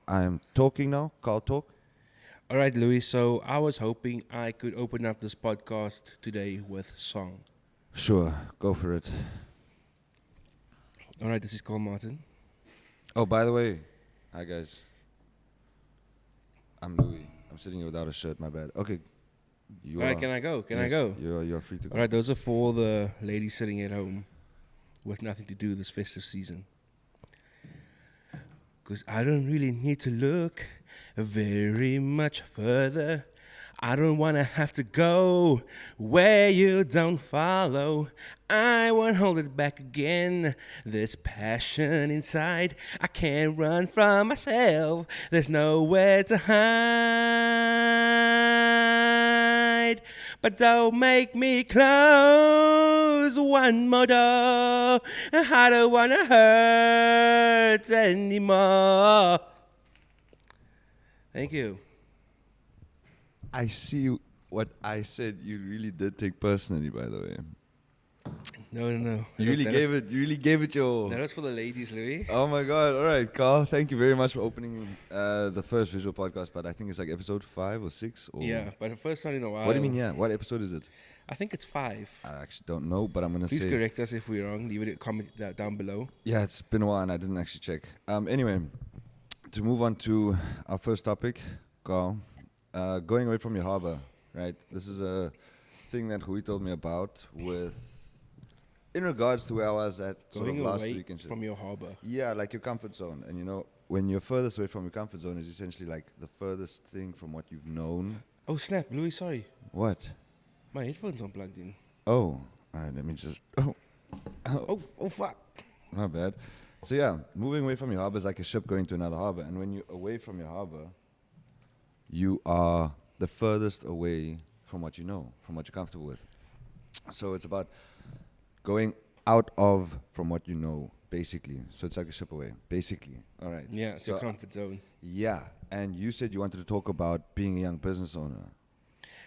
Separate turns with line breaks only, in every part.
I'm talking now. Carl talk.
All right, Louis. So I was hoping I could open up this podcast today with song.
Sure, go for it.
All right, this is called Martin.
Oh, by the way, hi guys. I'm Louis. I'm sitting here without a shirt. My bad. Okay, you
All right,
are.
can I go? Can I
Yes,
go?
You're free to go.
All right, those are for the ladies sitting at home with nothing to do this festive season. Cause I don't really need to look very much further. I don't wanna have to go where you don't follow. I won't hold it back again. There's passion inside. I can't run from myself. There's nowhere to hide. But don't make me close one more door. I don't wanna hurt anymore. Thank you.
I see what I said. You really did take personally, by the way.
No.
You really gave it. You really gave it your.
That was for the ladies, Louis.
Oh my God! All right, Carl. Thank you very much for opening the first visual podcast. But I think it's like episode 5 or 6. Or
Yeah, but the first one in a while.
What do you mean? Yeah. What episode is it?
I think it's 5.
I actually don't know, but I'm gonna
Please
say.
correct us if we're wrong. Leave it a comment down below.
Yeah, it's been a while and I didn't actually check. Anyway, to move on to our first topic, Carl, going away from your harbor, right? This is a thing that Hui told me about in regards to where I was at sort
Going
of last
away
week and shit.
from your harbor.
Yeah, like your comfort zone. And you know, when you're furthest away from your comfort zone is essentially like the furthest thing from what you've known.
Oh snap, Louis, sorry.
What?
My headphones aren't plugged in.
Oh, all right, let me just...
Oh fuck.
Not bad. So yeah, moving away from your harbor is like a ship going to another harbor. And when you're away from your harbor, you are the furthest away from what you know, from what you're comfortable with. So it's about going out of from what you know, basically. So it's like a ship away, basically. All right.
Yeah, it's
so
your comfort zone.
yeah, and you said you wanted to talk about being a young business owner.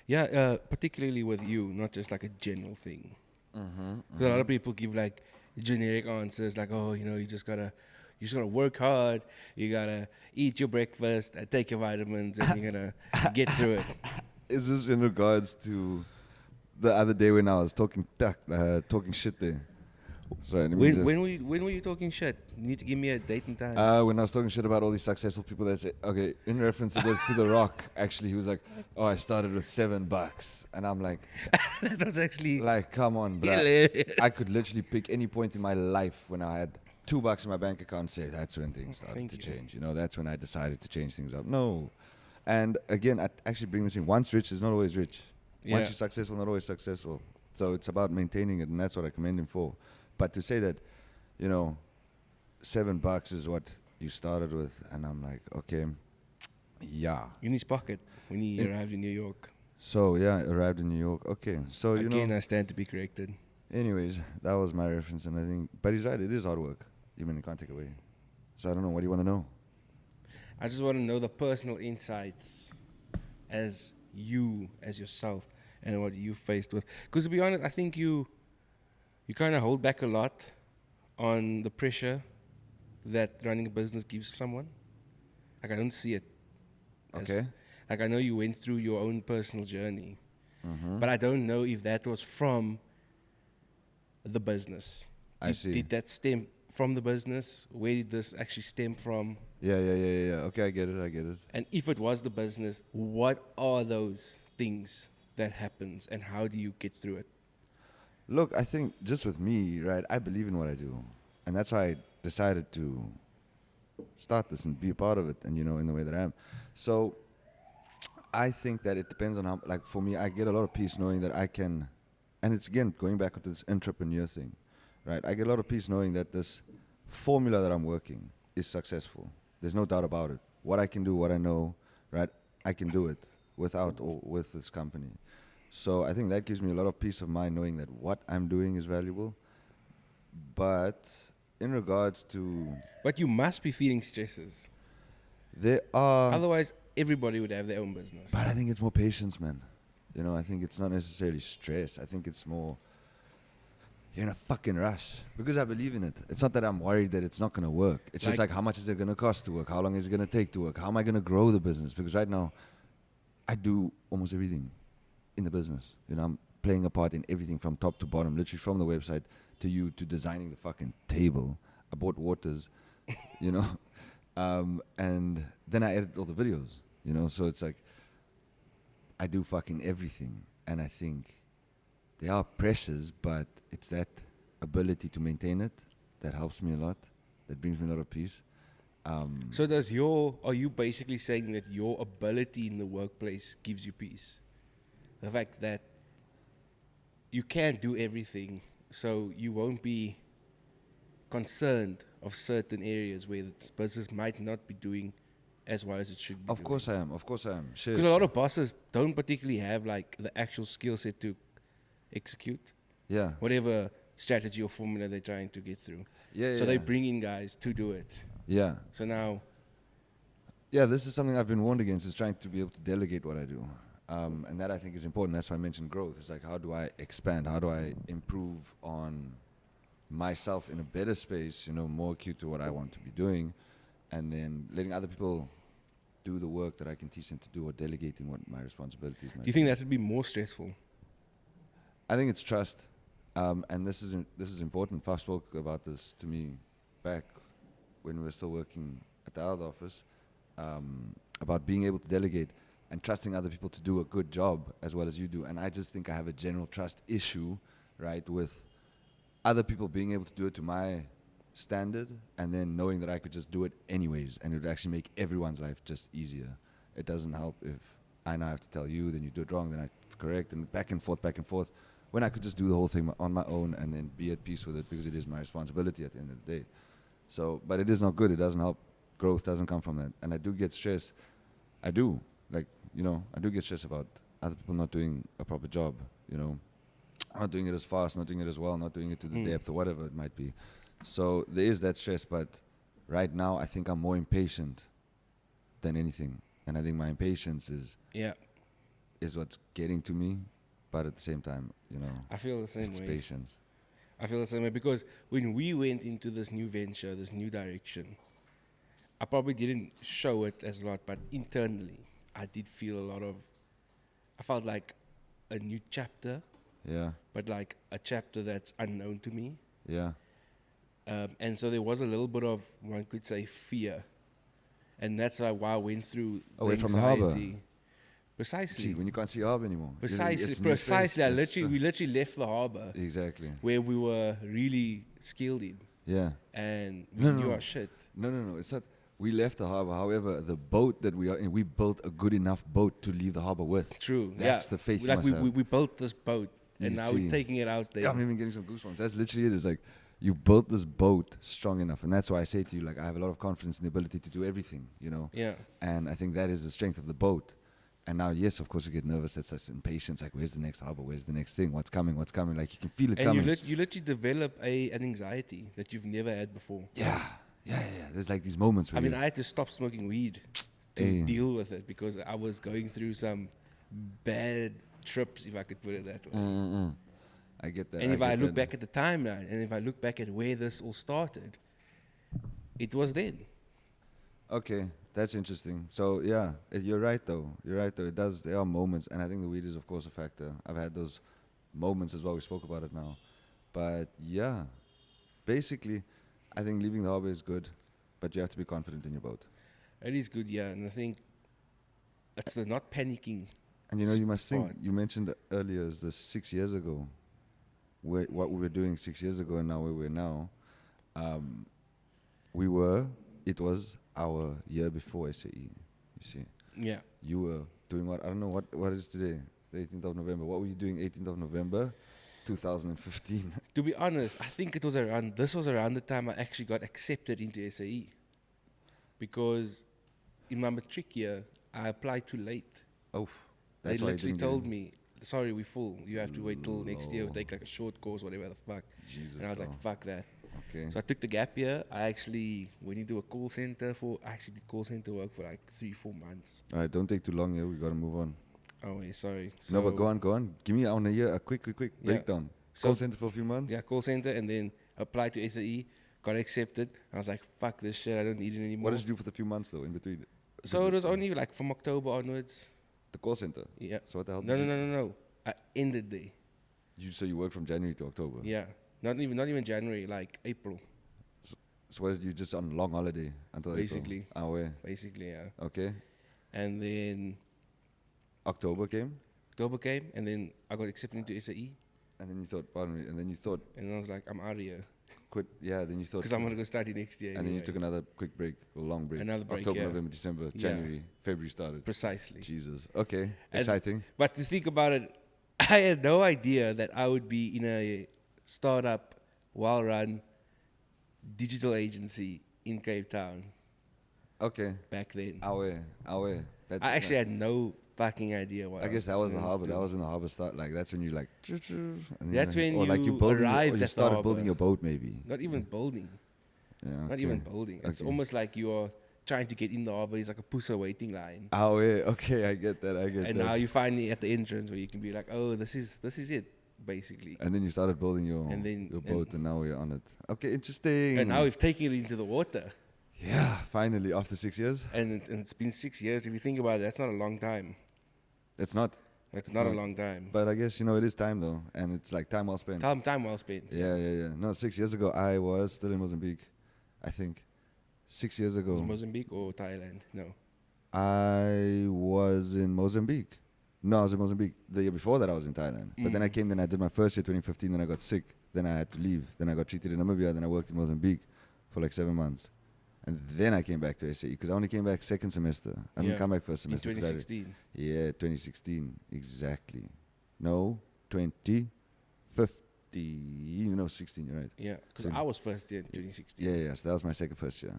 Yeah, particularly with you, not just like a general thing. A lot of people give like generic answers, like, oh, you know, you just gotta work hard, you gotta eat your breakfast, take your vitamins, and you're gonna get through it.
Is this in regards to the other day when I was talking shit there? Sorry, let me just...
When were you talking shit? You need to give me a date and time.
When I was talking shit about all these successful people that say, okay, in reference it was to The Rock, actually, he was like, oh, I started with $7. And I'm like,
That was actually
like, come on, bro.
hilarious.
I could literally pick any point in my life when I had $2 in my bank account and say, that's when things started
Thank
to
you.
change. You know, that's when I decided to change things up. No. And again, I actually bring this in. Once rich is not always rich. Once
Yeah.
you're successful, not always successful. So it's about maintaining it, and that's what I commend him for. But to say that, you know, $7 is what you started with, and I'm like, okay, yeah.
In his pocket when he arrived in New York.
So yeah, arrived in New York. Okay, so you
Again,
know.
I stand to be corrected.
Anyways, that was my reference, and I think, but he's right. It is hard work. You can't take away. So I don't know. What do you want to know?
I just want to know the personal insights as yourself, and what you faced with. Because to be honest, I think you kind of hold back a lot on the pressure that running a business gives someone. Like, I don't see it.
Okay.
Like, I know you went through your own personal journey,
Mm-hmm.
but I don't know if that was from the business.
I see.
Did that stem from the business? Where did this actually stem from?
Yeah. Okay, I get it.
And if it was the business, what are those things that happens, and how do you get through it?
Look, I think just with me, right, I believe in what I do. And that's why I decided to start this and be a part of it, and, you know, in the way that I am. So I think that it depends on how, like, for me, I get a lot of peace knowing that I can, and it's, again, going back to this entrepreneur thing, right? I get a lot of peace knowing that this formula that I'm working is successful. There's no doubt about it. What I can do, what I know, right, I can do it without or with this company. So I think that gives me a lot of peace of mind knowing that what I'm doing is valuable. But in regards to...
But you must be feeling stresses.
There are...
Otherwise, everybody would have their own business.
But I think it's more patience, man. You know, I think it's not necessarily stress. I think it's more... you're in a fucking rush because I believe in it. It's not that I'm worried that it's not going to work. It's just like, how much is it going to cost to work? How long is it going to take to work? How am I going to grow the business? Because right now, I do almost everything in the business. You know, I'm playing a part in everything from top to bottom, literally from the website to you to designing the fucking table. I bought waters, you know, and then I edit all the videos, you know. So it's like I do fucking everything, and I think there are pressures, but it's that ability to maintain it that helps me a lot. That brings me a lot of peace.
So are you basically saying that your ability in the workplace gives you peace? The fact that you can't do everything, so you won't be concerned of certain areas where the business might not be doing as well as it should be.
Of course I am. Sure.
Because a lot of bosses don't particularly have like the actual skill set to execute
Yeah.
whatever strategy or formula they're trying to get through.
Yeah.
So they bring in guys to do it.
Yeah.
So now,
Yeah, this is something I've been warned against, is trying to be able to delegate what I do. And that I think is important. That's why I mentioned growth. It's like, how do I expand? How do I improve on myself in a better space, you know, more acute to what I want to be doing, and then letting other people do the work that I can teach them to do, or delegating what my responsibilities might
do you think that would be more stressful?
I think it's trust. And this is important. Faf spoke about this to me back when we were still working at the other office, about being able to delegate and trusting other people to do a good job as well as you do. And I just think I have a general trust issue, right, with other people being able to do it to my standard, and then knowing that I could just do it anyways, and it would actually make everyone's life just easier. It doesn't help if I now have to tell you, then you do it wrong, then I correct, and back and forth, when I could just do the whole thing on my own and then be at peace with it, because it is my responsibility at the end of the day. So, but it is not good. It doesn't help. Growth doesn't come from that. And I do get stressed. I do. Like, you know, I do get stressed about other people not doing a proper job, you know. Not doing it as fast, not doing it as well, not doing it to the depth or whatever it might be. So there is that stress, but right now I think I'm more impatient than anything. And I think my impatience is what's getting to me. But at the same time, you know,
I feel the same
it's
way.
patience.
I feel the same way, because when we went into this new venture, this new direction, I probably didn't show it as a lot, but internally, I did feel I felt like a new chapter,
Yeah,
but like a chapter that's unknown to me.
yeah.
And so there was a little bit of, one could say, fear. And that's why I went through
Away
the
from the harbour.
anxiety. Precisely.
See, when you can't see harbour anymore.
Precisely. We literally left the harbour
Exactly.
where we were really skilled in,
Yeah.
and we knew our shit.
No. It's not. We left the harbour. However, the boat that we are in, we built a good enough boat to leave the harbour with.
True.
That's the faith you
Like
must have.
we built this boat, and
You
now
see.
we're taking it out there.
Yeah, I'm even getting some goosebumps. That's literally it. It's like, you built this boat strong enough. And that's why I say to you, like, I have a lot of confidence in the ability to do everything, you know.
Yeah.
And I think that is the strength of the boat. And now, yes, of course, you get nervous. That's this impatience. Like, where's the next harbour? Where's the next thing? What's coming? Like, you can feel it
And
coming.
you literally develop an anxiety that you've never had before.
Yeah. There's like these moments where
I had to stop smoking weed to
Hey.
deal with it, because I was going through some bad trips, if I could put it that way.
I get that.
And if I
get
look
that.
back at the timeline, and if I look back at where this all started, it was then.
Okay, that's interesting. So yeah, you're right though. It does. There are moments, and I think the weed is of course a factor. I've had those moments as well. We spoke about it now, but yeah, basically, I think leaving the harbour is good, but you have to be confident in your boat.
It is good, yeah. And I think it's the not panicking.
And you know, you must think.
Smart.
You mentioned earlier is this 6 years ago, what we were doing 6 years ago, and now where we're now. It was our year before SAE. You see.
Yeah.
You were doing what? I don't know what is today, the 18th of November. What were you doing 18th of November, 2015?
To be honest, I think this was around the time I actually got accepted into SAE. Because in my matric year, I applied too late.
Oh,
They
that's why you
literally
didn't
told
get
me, sorry, we're full. You have to wait till next year,
Lord.
take like a short course, whatever the fuck.
Jesus,
And I was
bro.
like, fuck that.
Okay.
So I took the gap year. I actually went into a call center I actually did call center work for like 3-4 months.
All right, don't take too long here. We got to move on.
Oh, yeah, sorry.
No, but go on. Give me on a year a quick
Yeah.
breakdown. Call center for a few months?
Yeah, call center, and then applied to SAE, got accepted. I was like, fuck this shit, I don't need it anymore.
What did you do for the few months though in between?
So it was only like from October onwards.
The call center?
Yeah.
So what the hell
No,
did
no,
you...
no, no, no. I ended there.
So you worked from January to October?
Yeah. Not even January, like April.
So what did you just on long holiday until
Basically.
April? Ah, where?
Basically, yeah.
Okay.
And then
October came?
October came, and then I got accepted into SAE.
And then you thought, pardon me, and then you thought,
And I was like, I'm out of here.
quit. Yeah, then you thought...
Because I'm going to go study next year.
And then you
anyway.
took another quick break, or long break.
Another break,
October,
yeah.
November, December,
Yeah.
January, February started.
Precisely.
Jesus. Okay.
And-
Exciting.
But to think about it, I had no idea that I would be in a startup, well-run digital agency in Cape Town
Okay.
back then.
Awe. That,
I actually had no fucking idea what
I guess that was the
going
harbor.
to
That
do.
was in the harbor start. Like that's when you like. And
That's when
or like
you
building,
arrived
or you
at the
started building
harbor.
your boat maybe.
Not even building.
Yeah.
Not
okay.
even building. It's
Okay.
almost like you're trying to get in the harbor. It's like a pusa waiting line.
Okay, I get that.
And now you're finally at the entrance where you can be like, oh, this is it, basically.
And then you started building your
And then-
your boat, and now we're on it. Okay, interesting.
And now we've taken it into the water.
yeah, finally after 6 years.
And it's been 6 years. If you think about it, that's not a long time.
It's not,
That's not a
not.
long time.
but I guess it is time though, and it's like time well spent.
Time well spent.
Yeah. No, 6 years ago I was still in Mozambique, I think. 6 years
Was
ago
Mozambique or Thailand? No.
I was in Mozambique. No, I was in Mozambique. The year before that I was in Thailand. But then I came, then I did my first year, 2015, then I got sick. Then I had to leave. Then I got treated in Namibia. Then I worked in Mozambique for like 7 months. And then I came back to SAE because I only came back second semester. I didn't
Yeah.
come back first
In
semester. 'cause I did-
2016.
Yeah, 2016, exactly. No, 2015, 16, you're right.
Yeah. Because
So-
I was first year in 2016.
Yeah, so that was my second first year.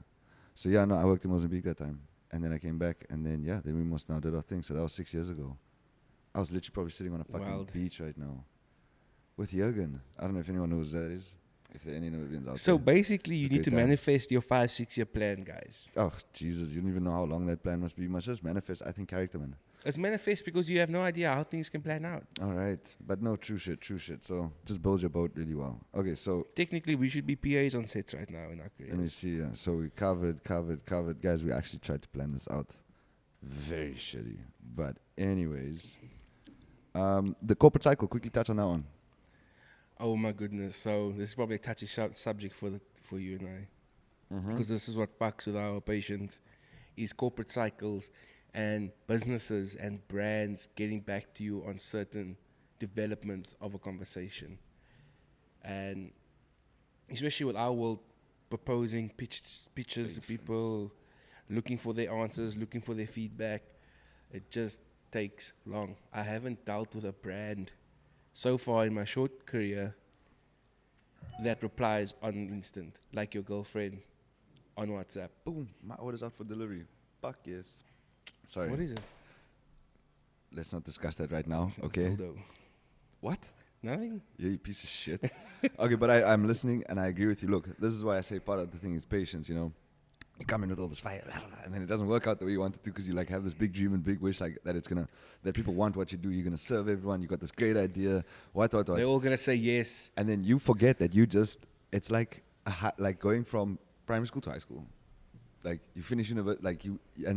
So yeah, no, I worked in Mozambique that time. And then I came back, and then then we must now did our thing. So that was 6 years ago. I was literally probably sitting on a fucking
Wild.
beach right now with Jurgen. I don't know if anyone knows who that is. If there are any Namibians out
So
there.
basically,
It's
you
a
need to
great time.
manifest your 5-6 year plan, guys.
Oh, Jesus, you don't even know how long that plan must be. You must just manifest, I think, character, man.
It's manifest because you have no idea how things can plan out.
All right. But no, true shit. So just build your boat really well. Okay, so
Technically, we should be PAs on sets right now in our careers.
let me see. Yeah. So we covered. Guys, we actually tried to plan this out. Very shitty. But anyways, the corporate cycle, quickly touch on that one.
Oh my goodness! So this is probably a touchy subject for you and I, because this is what fucks with our patients, is corporate cycles, and businesses and brands getting back to you on certain developments of a conversation, and especially with our world, proposing pitches to people, looking for their answers, looking for their feedback. It just takes long. I haven't dealt with a brand so far in my short career that replies on an instant, like your girlfriend on WhatsApp.
Boom, my order's out for delivery. Fuck yes. Sorry.
What is it?
Let's not discuss that right now, okay?
Dildo.
What?
Nothing?
Yeah, you piece of shit. Okay, but I'm listening and I agree with you. Look, this is why I say part of the thing is patience, You come in with all this fire, and then it doesn't work out the way you want it to because you like have this big dream and big wish like that people want what you do. You're gonna serve everyone. You got this great idea. What?
They're all gonna say yes.
And then you forget that it's like like going from primary school to high school. Like you finish and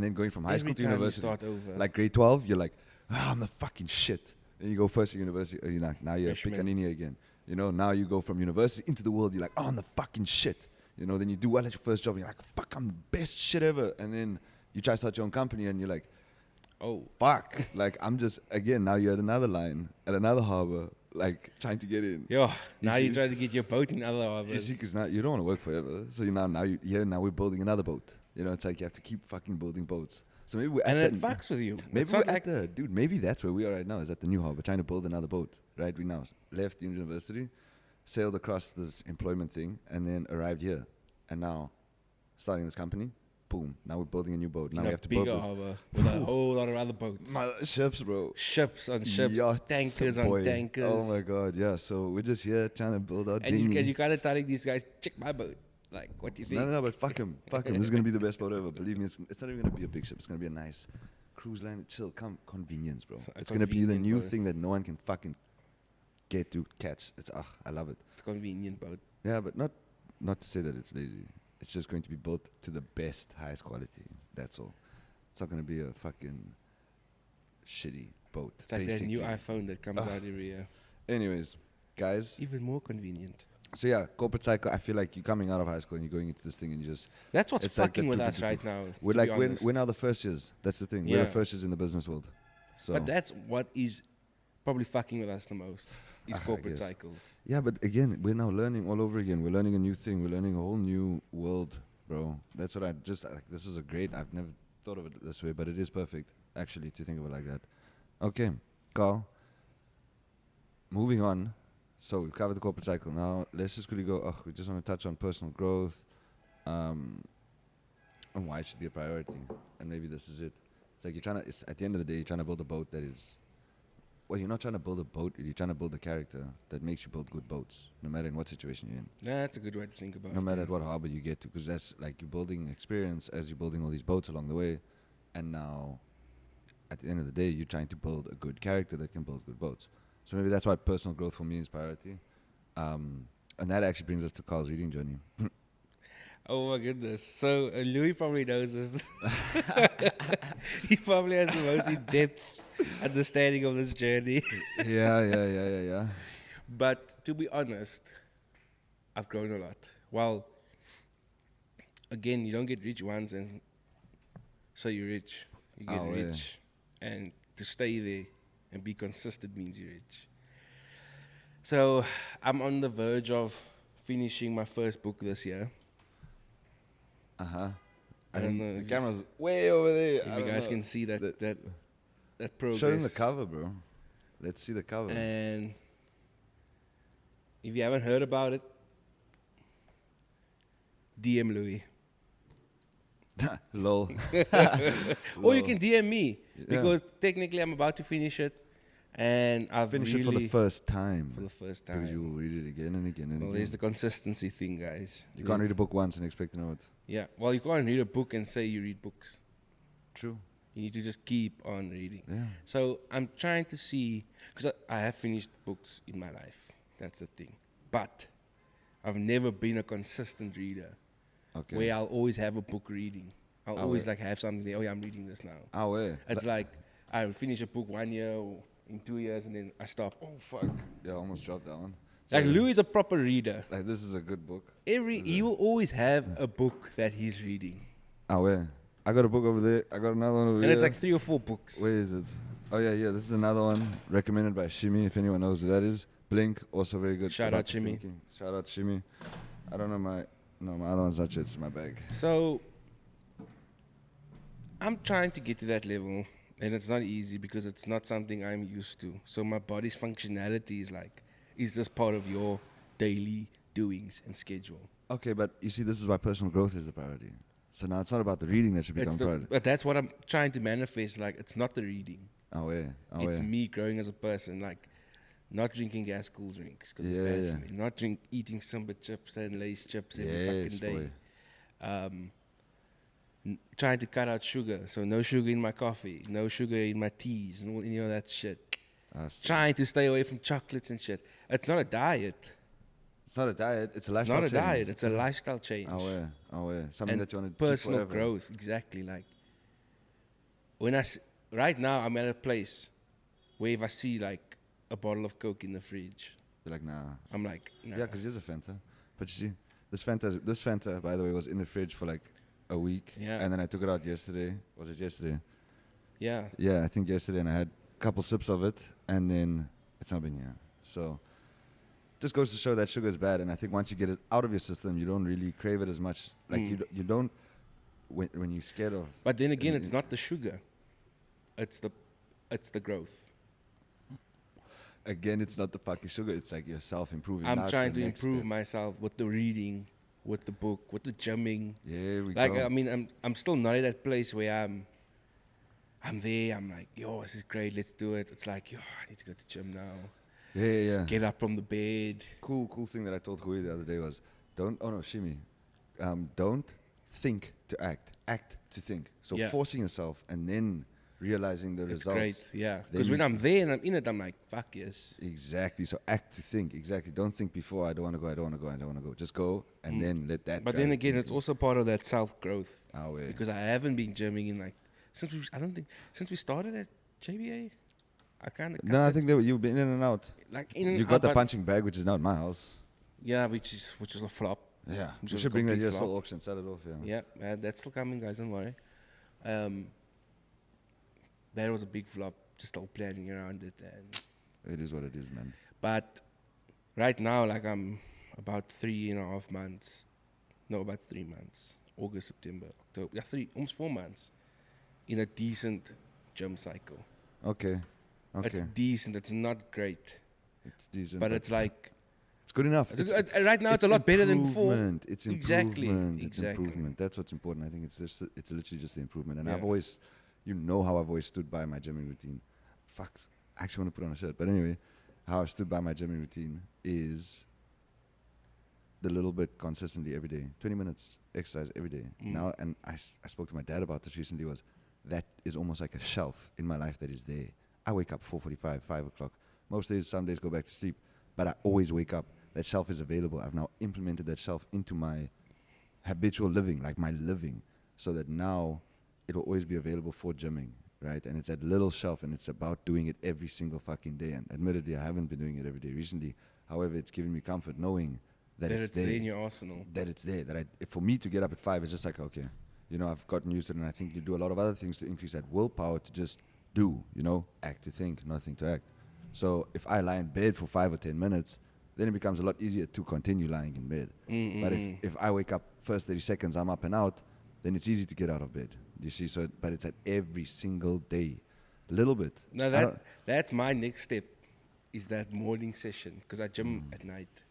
then going from high
Every
school to
time you
university.
start over.
Like grade 12, you're like, I'm the fucking shit. Then you go first to university. Now you're
Freshman.
Picanini again. Now you go from university into the world. You're like, I'm the fucking shit. Then you do well at your first job. And you're like, fuck, I'm the best shit ever. And then you try to start your own company, and you're like,
Oh,
fuck. Like I'm just now you're at another line at another harbor, like trying to get in.
yeah. Now
see-
you try to get your boat in other
You
harbors.
see, because now you don't want to work forever. So now we're building another boat. It's like you have to keep fucking building boats. So maybe we're
And
at
it
that,
fucks with you.
maybe
It's
we're
not
at
like
the dude. Maybe that's where we are right now. Is at the new harbor trying to build another boat. Right, we now left university, sailed across this employment thing, and then arrived here, and now starting this company. Boom! Now we're building a new boat. Now
in
we
a
have to build
bigger
this.
harbor with a whole lot of other boats.
Ships, bro.
Ships on ships,
Yachts,
tankers
boy.
on tankers.
Oh my god, yeah. So we're just here trying to build our
And
dinghy.
you kind of telling these guys, check my boat. Like, what do you think?
No, but fuck him. This is gonna be the best boat ever. Believe me, it's not even gonna be a big ship. It's gonna be a nice cruise line, chill, convenience, bro.
A
It's gonna be the
convenient
new
boat.
thing that no one can fucking get to catch. It's I love it.
It's a convenient boat.
Yeah, but not to say that it's lazy. It's just going to be built to the best, highest quality. That's all. It's not going to be a fucking shitty boat.
It's like that new iPhone that comes out every year.
Anyways, guys.
Even more convenient.
So yeah, corporate cycle. I feel like you're coming out of high school and you're going into this thing and you just.
That's what's
it's like
fucking
the
with us right now.
We're
to
like
be
we're
honest.
now the first years. That's the thing. We're
Yeah.
the first years in the business world. So.
But that's what is probably fucking with us the most. Is
I
corporate
guess.
cycles.
Yeah, but again, we're now learning all over again. We're learning a new thing. We're learning a whole new world, bro. That's what I just like. This is a great. I've never thought of it this way, but it is perfect actually to think of it like that. Okay, Carl. Moving on. So we've covered the corporate cycle. Now let's just quickly go. We just want to touch on personal growth, and why it should be a priority. And maybe this is it. It's like you're trying to. It's at the end of the day, you're trying to build a boat that is. Well, you're not trying to build a boat. You're trying to build a character that makes you build good boats, no matter in what situation you're in.
That's a good way to think about it.
No matter at what harbor you get to, because that's like you're building experience as you're building all these boats along the way, and now, at the end of the day, you're trying to build a good character that can build good boats. So maybe that's why personal growth for me is priority, and that actually brings us to Carl's reading journey.
Oh my goodness. So Louis probably knows this. He probably has the most in-depth understanding of this journey.
yeah.
But to be honest, I've grown a lot. Well, again, you don't get rich once and so you're rich. You get rich. And to stay there and be consistent means you're rich. So I'm on the verge of finishing my first book this year.
I think the camera's way over there.
If you guys can see that progress.
Show them the cover, bro. Let's see the cover.
And if you haven't heard about it, DM Louis.
Lol.
Or you can DM me because technically I'm about to finish it, and I've
Finish
really
it for the first time.
For the first
Because you
time.
will read it again and again and
Well,
again.
there's the consistency thing, guys.
You can't read a book once and expect to know it.
Yeah. Well, you can't read a book and say you read books.
True.
You need to just keep on reading.
Yeah.
So I'm trying to see, because I have finished books in my life. That's the thing. But I've never been a consistent reader.
Okay.
Where I'll always have a book reading. I'll
Oh,
always
yeah.
like have something there. Oh yeah, I'm reading this now.
Oh, yeah.
It's like I will finish a book 1 year or in 2 years and then I stop.
Oh, fuck. Yeah, I almost dropped that one. So
Like Louis is a proper reader.
Like, this is a good book.
He will always have a book that he's reading.
Oh, yeah. I got a book over there. I got another one over
And
here.
it's like 3 or 4 books.
Where is it? Oh, yeah. This is another one recommended by Shimi, if anyone knows who that is. Blink, also very good.
Shout out Shimi.
Shout out Shimi. I don't know my other one's not shit. It's in my bag.
So I'm trying to get to that level, and it's not easy because it's not something I'm used to. So my body's functionality is this part of your daily doings and schedule?
Okay, but you see, this is why personal growth is the priority. So now it's not about the reading that should become priority.
But that's what I'm trying to manifest. Like, it's not the reading.
Oh, yeah.
It's me growing as a person. Like, not drinking gas cool drinks because
Yeah,
it's bad
yeah.
for me. Not eating Simba chips and Lay's chips every
Yes,
fucking day.
boy.
Trying to cut out sugar. So no sugar in my coffee. No sugar in my teas and all any of that shit. Trying to stay away from chocolates and shit. It's not a diet.
It's not a diet. It's a
It's
lifestyle
not a
change.
diet. It's a lifestyle change.
Oh, yeah. Something
And
that you want to
personal
keep forever.
growth, exactly. Like right now, I'm at a place where if I see like a bottle of Coke in the fridge,
You're like, nah.
I'm like, nah.
Yeah, because here's a Fanta. But you see, this Fanta, by the way, was in the fridge for like a week.
Yeah.
And then I took it out yesterday. Was it yesterday?
Yeah.
Yeah, I think yesterday, and I had a couple sips of it, and then it's not been here. So just goes to show that sugar is bad, and I think once you get it out of your system, you don't really crave it as much. Like you don't when you're scared of.
But then again, it's not the sugar. It's the growth.
Again, it's not the fucking sugar. It's like yourself improving.
I'm
Now it's
trying
the
to
next
improve
step.
myself with the reading, with the book, with the gymming.
Yeah, we
Like
go.
I mean, I'm still not at that place where I'm there. I'm like, yo, this is great. Let's do it. It's like, yo, I need to go to gym now.
Yeah.
Get up from the bed.
Cool thing that I told Hui the other day was, Shimi, don't think to act to think. So
Yeah.
forcing yourself and then realizing the
It's
results.
great, yeah.
Then
Because when
you-
I'm there and I'm in it, I'm like, fuck yes.
Exactly. So act to think. Exactly. Don't think before. I don't want to go. I don't want to go. I don't want to go. Just go and then let that.
But
drive
then
your
again, it's
thinking.
also part of that self growth.
Our way.
Because I haven't been gymming in like since we started at JBA. I kind of
No, I think you've been in and out.
like in and
You
out,
got the
but-
punching bag, which is not my house.
Yeah, which is a flop.
Yeah.
Which
We
was
should
a
bring that
complete
here.
flop.
Still auction. Sell it off. Yeah.
Yeah, that's still coming, guys. Don't worry. That was a big flop. Just still planning around it, and
It is what it is, man.
but right now, like I'm about 3.5 months. No, about 3 months. August, September, October. Yeah, almost 4 months in a decent gym cycle.
Okay. Okay.
It's decent. It's not great,
It's decent.
but it's like
it's good enough.
right now. It's a lot better than before.
improvement. It's
Exactly,
improvement. It's
exactly.
improvement. That's what's important. I think it's literally just the improvement. And
Yeah.
I've always, how I've always stood by my gymming routine. Fuck, I actually want to put on a shirt. But anyway, how I've stood by my gymming routine is the little bit consistently every day. 20 minutes exercise every day. Now, and I spoke to my dad about this recently, was that is almost like a shelf in my life that is there. I wake up 4:45, 5 o'clock. Most days, some days go back to sleep. But I always wake up. That shelf is available. I've now implemented that shelf into my habitual living, like my living, so that now it will always be available for gymming, right? And it's that little shelf, and it's about doing it every single fucking day. And admittedly, I haven't been doing it every day recently. However, it's given me comfort knowing that it's there.
in your arsenal.
That it's there. For me to get up at 5, it's just like, okay, I've gotten used to it, and I think you do a lot of other things to increase that willpower to just do, act to think, nothing to act. So if I lie in bed for 5 or 10 minutes, then it becomes a lot easier to continue lying in bed. But if I wake up first 30 seconds, I'm up and out, then it's easy to get out of bed. You see, but it's at every single day, a little bit.
No, that's my next step, is that morning session, because I gym at night.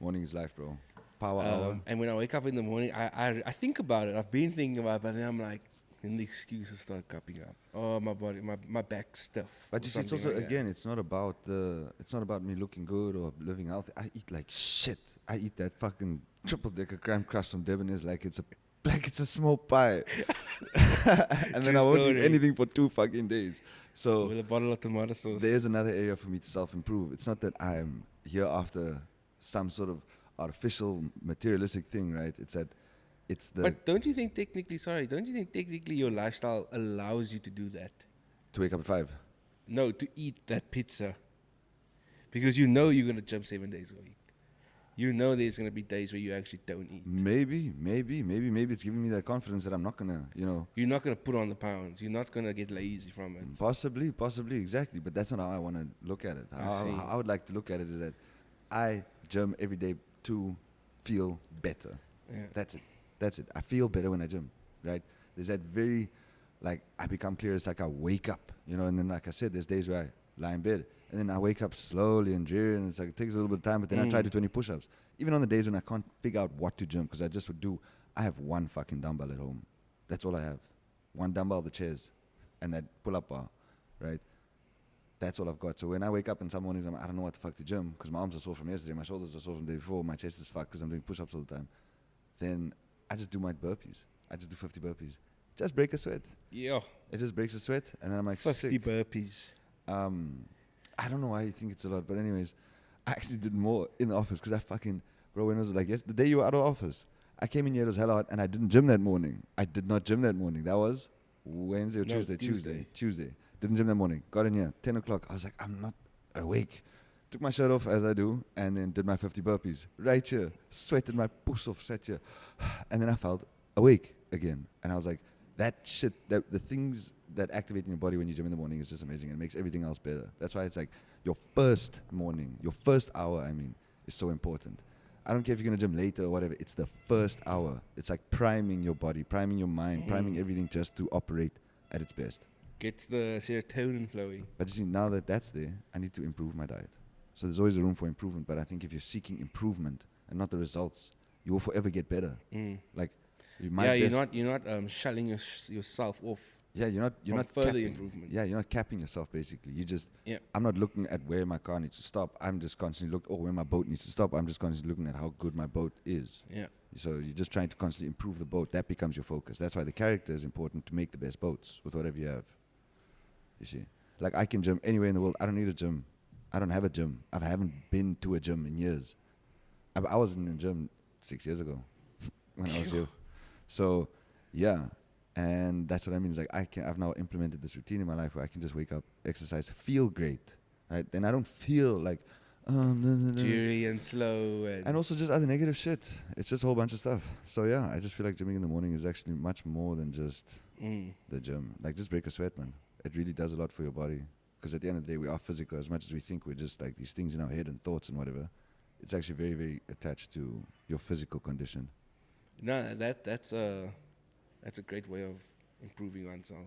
Morning is life, bro. Power hour.
And when I wake up in the morning, I think about it. I've been thinking about it, but then I'm like, and the excuses start coming up. Oh, my body, my back's stiff.
But
or
you see, it's
something
also
like that.
again, it's not about me looking good or living healthy. I eat like shit. I eat that fucking triple decker graham crust from Debonair's like it's a small pie, and then
True
I won't eat
story.
anything for 2 fucking days. So
With a bottle of tomato sauce.
there's another area for me to self-improve. It's not that I'm here after some sort of artificial materialistic thing, right? It's the
But don't you think technically your lifestyle allows you to do that?
to wake up at 5.
No, to eat that pizza. Because you're going to gym 7 days a week. There's going to be days where you actually don't eat.
Maybe it's giving me that confidence that I'm not gonna,
You're not going to put on the pounds. You're not going to get lazy from it.
Possibly, exactly. But that's not how I want to look at it. How I would like to look at it is that I gym every day to feel better.
Yeah.
That's it. I feel better when I gym, right? There's that very, I become clear. It's like I wake up, and then like I said, there's days where I lie in bed, and then I wake up slowly and dreary, and it's like it takes a little bit of time, but then I try to do 20 push-ups. Even on the days when I can't figure out what to gym, because I just would do, I have one fucking dumbbell at home. That's all I have. One dumbbell, the chairs, and that pull-up bar, right? That's all I've got. So when I wake up in some mornings, I don't know what the fuck to gym, because my arms are sore from yesterday, my shoulders are sore from the day before, my chest is fucked because I'm doing push-ups all the time. Then I just do my burpees. I just do 50 burpees. Just break a sweat.
Yeah.
It just breaks a sweat, and then I'm like
50
sick.
burpees.
I don't know why you think it's a lot, but anyways, I actually did more in the office because I fucking, bro, when it was like, the day you were out of office, I came in here, it was hella hot, and I didn't gym that morning. I did not gym that morning. That was Wednesday or
No,
Tuesday. Tuesday. Didn't gym that morning. Got in here, 10 o'clock. I was like, I'm not awake. Took my shirt off as I do, and then did my 50 burpees. Right here. Sweated my puss off, sat here. And then I felt awake again. And I was like, that shit, the things that activate in your body when you gym in the morning is just amazing. And it makes everything else better. That's why it's like your first morning, your first hour, is so important. I don't care if you're going to gym later or whatever. It's the first hour. It's like priming your body, priming your mind, priming everything just to operate at its best.
Gets the serotonin flowing.
But you see, now that that's there, I need to improve my diet. So there's always a room for improvement. But I think if you're seeking improvement and not the results, you will forever get better. Like, you might
You're not shutting yourself off.
Yeah, you're not
further
capping.
improvement.
Yeah, you're not capping yourself basically. You just
Yeah.
I'm not looking at where my car needs to stop. I'm just constantly where my boat needs to stop. I'm just constantly looking at how good my boat is.
Yeah.
So you're just trying to constantly improve the boat. That becomes your focus. That's why the character is important to make the best boats with whatever you have. You see, like I can gym anywhere in the world. I don't need a gym. I don't have a gym. I haven't been to a gym in years. I was in a gym 6 years ago when I was here. So, yeah, and that's what I mean. Is like I've now implemented this routine in my life where I can just wake up, exercise, feel great, right? Then I don't feel like
Cheery and slow
and also just other negative shit. It's just a whole bunch of stuff. So yeah, I just feel like gymming in the morning is actually much more than just the gym. Like just break a sweat, man. It really does a lot for your body. Because at the end of the day, we are physical. As much as we think we're just like these things in our head and thoughts and whatever, it's actually very, very attached to your physical condition.
No, that's a great way of improving oneself.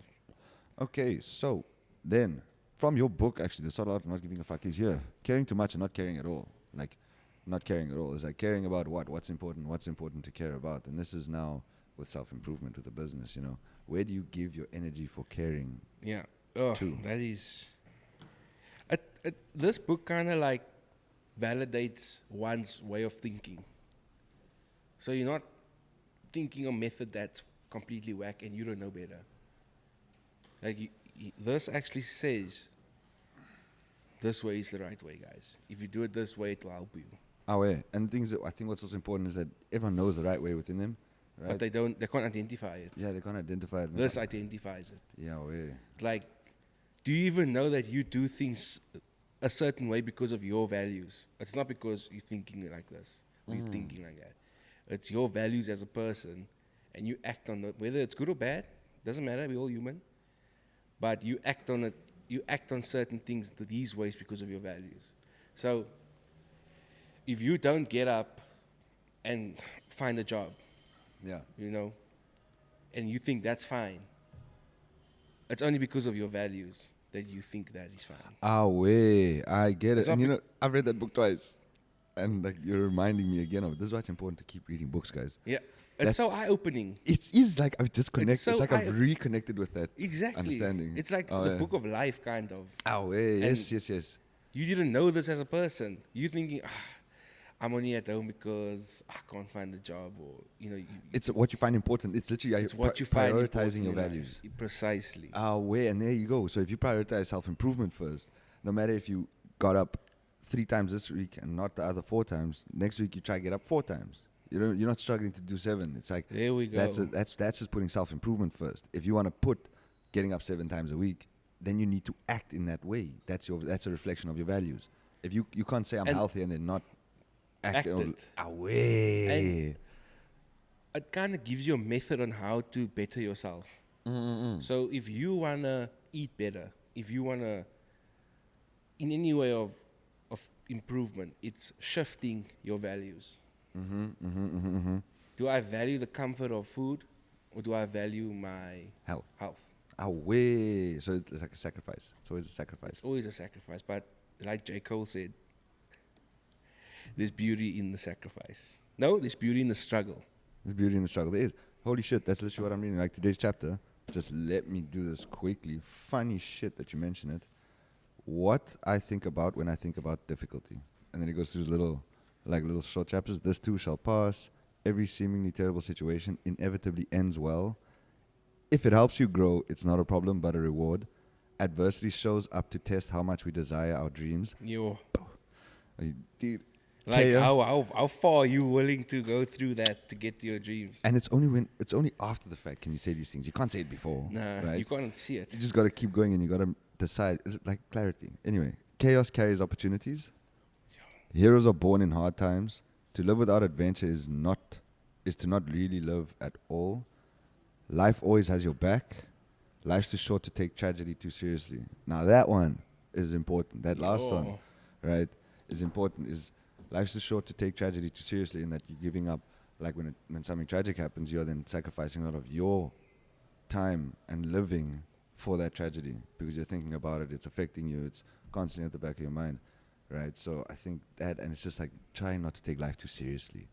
Okay, so then from your book, actually, the subtle art of not giving a fuck is here. Caring too much and not caring at all. Like, not caring at all. It's like caring about what's important to care about. And this is now with self-improvement, with the business, you know. Where do you give your energy for caring?
Yeah. Oh,
to?
that is... this book kind of like validates one's way of thinking. So you're not thinking a method that's completely whack and you don't know better. Like this actually says this way is the right way, guys. If you do it this way, it will help you.
Oh, yeah. And things that I think what's also important is that everyone knows the right way within them, right?
But they can't identify it.
Yeah, they can't identify it.
This identifies it.
Yeah, yeah.
Like, do you even know that you do things a certain way because of your values? It's not because you're thinking like this or you're thinking like that. It's your values as a person, and you act on it, whether it's good or bad, doesn't matter, we're all human. But you act on it, you act on certain things these ways because of your values. So, if you don't get up and find a job,
Yeah.
you know, and you think that's fine, it's only because of your values that you think that is fine.
Ah, way. I get it.
It's
And
not
you know, I've read that book twice. And like you're reminding me again of it. This is why it's important to keep reading books, guys.
Yeah. It's so
That's-
eye-opening.
It is like I've disconnected.
so
It's like I've reconnected with that
Exactly.
understanding.
It's like
Oh,
the
yeah.
book of life, kind of.
Ah, way.
And-
Yes.
You didn't know this as a person. You thinking, I'm only at home because I can't find a job, or
It's what you find important. It's literally
it's what you find
prioritizing
important
your
in life.
values.
Precisely.
Ah, way. And there you go. So if you prioritize self-improvement first, no matter if you got up 3 times this week and not the other 4 times, next week you try to get up 4 times. You're not struggling to do 7. It's like
There we go.
That's just putting self-improvement first. If you want to put getting up 7 times a week, then you need to act in that way. That's a reflection of your values. If you can't say I'm
And
healthy and then not
act
act
it.
away.
It kind of gives you a method on how to better yourself. So if you want to eat better, if you want to, in any way of improvement, it's shifting your values. Do I value the comfort of food, or do I value my health?
Away. So it's like a sacrifice. It's always a sacrifice.
It's always a sacrifice, but like J. Cole said, there's beauty in the sacrifice. No, there's beauty in the struggle.
There's beauty in the struggle. There is. Holy shit, that's literally what I'm reading. Like today's chapter, just let me do this quickly. Funny shit that you mention it. What I think about when I think about difficulty. And then it goes through little short chapters. This too shall pass. Every seemingly terrible situation inevitably ends well. If it helps you grow, it's not a problem but a reward. Adversity shows up to test how much we desire our dreams. Dude.
Like
Chaos.
how far are you willing to go through that to get to your dreams?
And it's only after the fact can you say these things. You can't say it before.
Nah,
right?
you can't see it.
You just got to keep going and you got to decide, like clarity. Anyway, chaos carries opportunities. Heroes are born in hard times. To live without adventure is to not really live at all. Life always has your back. Life's too short to take tragedy too seriously. Now that one is important. That last one, right, is important. Is life's too short to take tragedy too seriously, in that you're giving up, like when something tragic happens, you're then sacrificing a lot of your time and living for that tragedy because you're thinking about it. It's affecting you. It's constantly at the back of your mind, right? So I think that, and it's just like trying not to take life too seriously,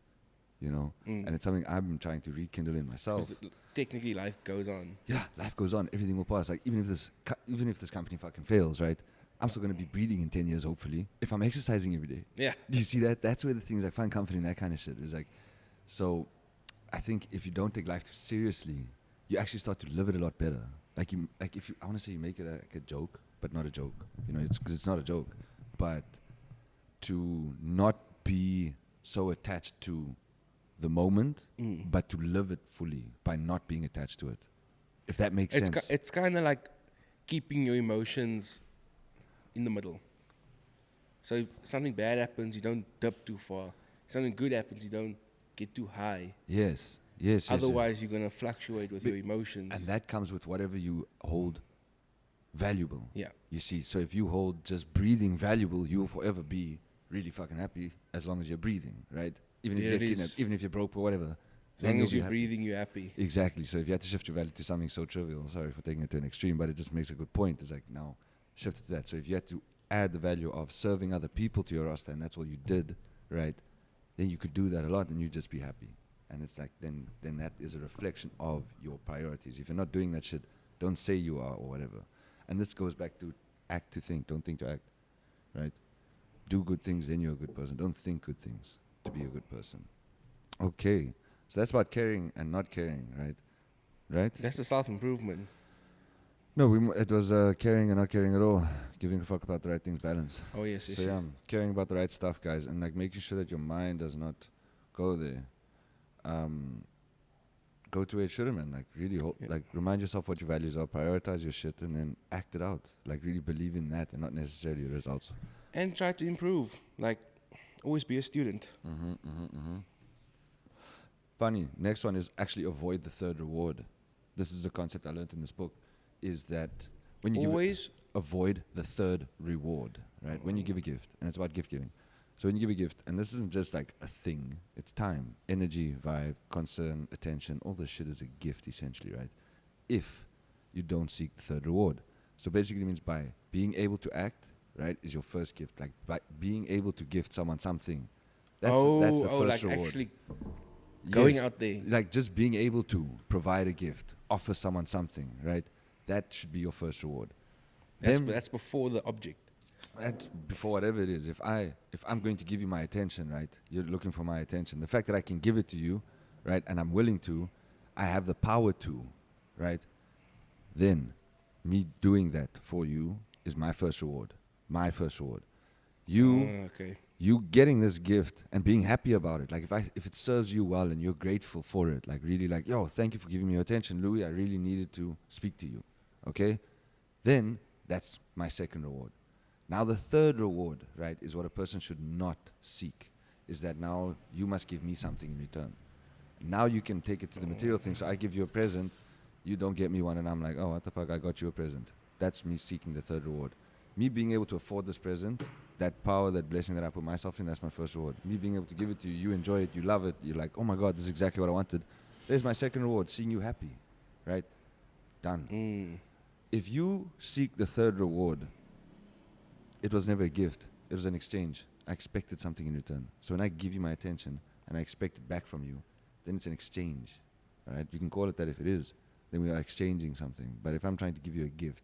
you know. And it's something I'm trying to rekindle in myself.
Technically, life goes on.
Yeah, life goes on. Everything will pass. Like even if this company fucking fails, right? I'm still going to be breathing in 10 years, hopefully, if I'm exercising every day.
Yeah.
Do you see that? That's where the things like find comfort in that kind of shit is like. So I think if you don't take life too seriously, you actually start to live it a lot better. like if you, I want to say you make it like a joke, but not a joke. You know, it's because it's not a joke, but to not be so attached to the moment, but to live it fully by not being attached to it. If that makes sense.
It's kind of like keeping your emotions in the middle. So if something bad happens, you don't dip too far. If something good happens, you don't get too high.
Yes. Yes.
Otherwise, you're gonna fluctuate with your emotions.
And that comes with whatever you hold valuable.
Yeah.
You see, so if you hold just breathing valuable, you'll forever be really fucking happy as long as you're breathing, right? Even if
Yeah,
you
it
get
is.
kidnapped, even if you're broke or whatever.
As long
you'll
as
be
you're
happy.
breathing, you're happy.
Exactly. So if you had to shift your value to something so trivial, sorry for taking it to an extreme, but it just makes a good point. It's like, now, shift it to that. So if you had to add the value of serving other people to your roster, and that's all you did, right? Then you could do that a lot, and you'd just be happy. And it's like, then that is a reflection of your priorities. If you're not doing that shit, don't say you are or whatever. And this goes back to act to think, don't think to act, right? Do good things, then you're a good person. Don't think good things to be a good person. Okay. So that's about caring and not caring, right? Right?
That's the self-improvement.
No, it was caring and not caring at all. Giving a fuck about the right things, balance.
Oh, yes, yes.
So yeah, caring about the right stuff, guys, and like making sure that your mind does not go there. Go to where it shouldn't, man. Like really, like remind yourself what your values are, prioritize your shit, and then act it out. Like really believe in that, and not necessarily the results.
And try to improve. Like, always be a student.
Funny. Next one is actually avoid the third reward. This is a concept I learned in this book. Is that when you
Always
avoid the third reward, right? When you give a gift, and it's about gift giving. So when you give a gift, and this isn't just like a thing, it's time, energy, vibe, concern, attention, all this shit is a gift essentially, right? If you don't seek the third reward. So basically it means by being able to act, right, is your first gift. Like by being able to gift someone something. That's the first
like
reward.
actually going
Yes.
out there.
Like just being able to provide a gift, offer someone something, right? That should be your first reward.
That's before the object.
That's before whatever it is. If I'm going to give you my attention, right? You're looking for my attention. The fact that I can give it to you, right, and I'm willing to, I have the power to, right? Then me doing that for you is my first reward. My first reward. You getting this gift and being happy about it. Like if it serves you well and you're grateful for it, like really like, yo, thank you for giving me your attention, Louis. I really needed to speak to you. Okay? Then that's my second reward. Now the third reward, right, is what a person should not seek. Is that now you must give me something in return. Now you can take it to the material thing. So I give you a present, you don't get me one, and I'm like, oh, what the fuck, I got you a present. That's me seeking the third reward. Me being able to afford this present, that power, that blessing that I put myself in, that's my first reward. Me being able to give it to you, you enjoy it, you love it, you're like, oh my God, this is exactly what I wanted. There's my second reward, seeing you happy, right? Done. If you seek the third reward, it was never a gift. It was an exchange. I expected something in return. So when I give you my attention and I expect it back from you, then it's an exchange, right? You can call it that if it is. Then we are exchanging something. But if I'm trying to give you a gift,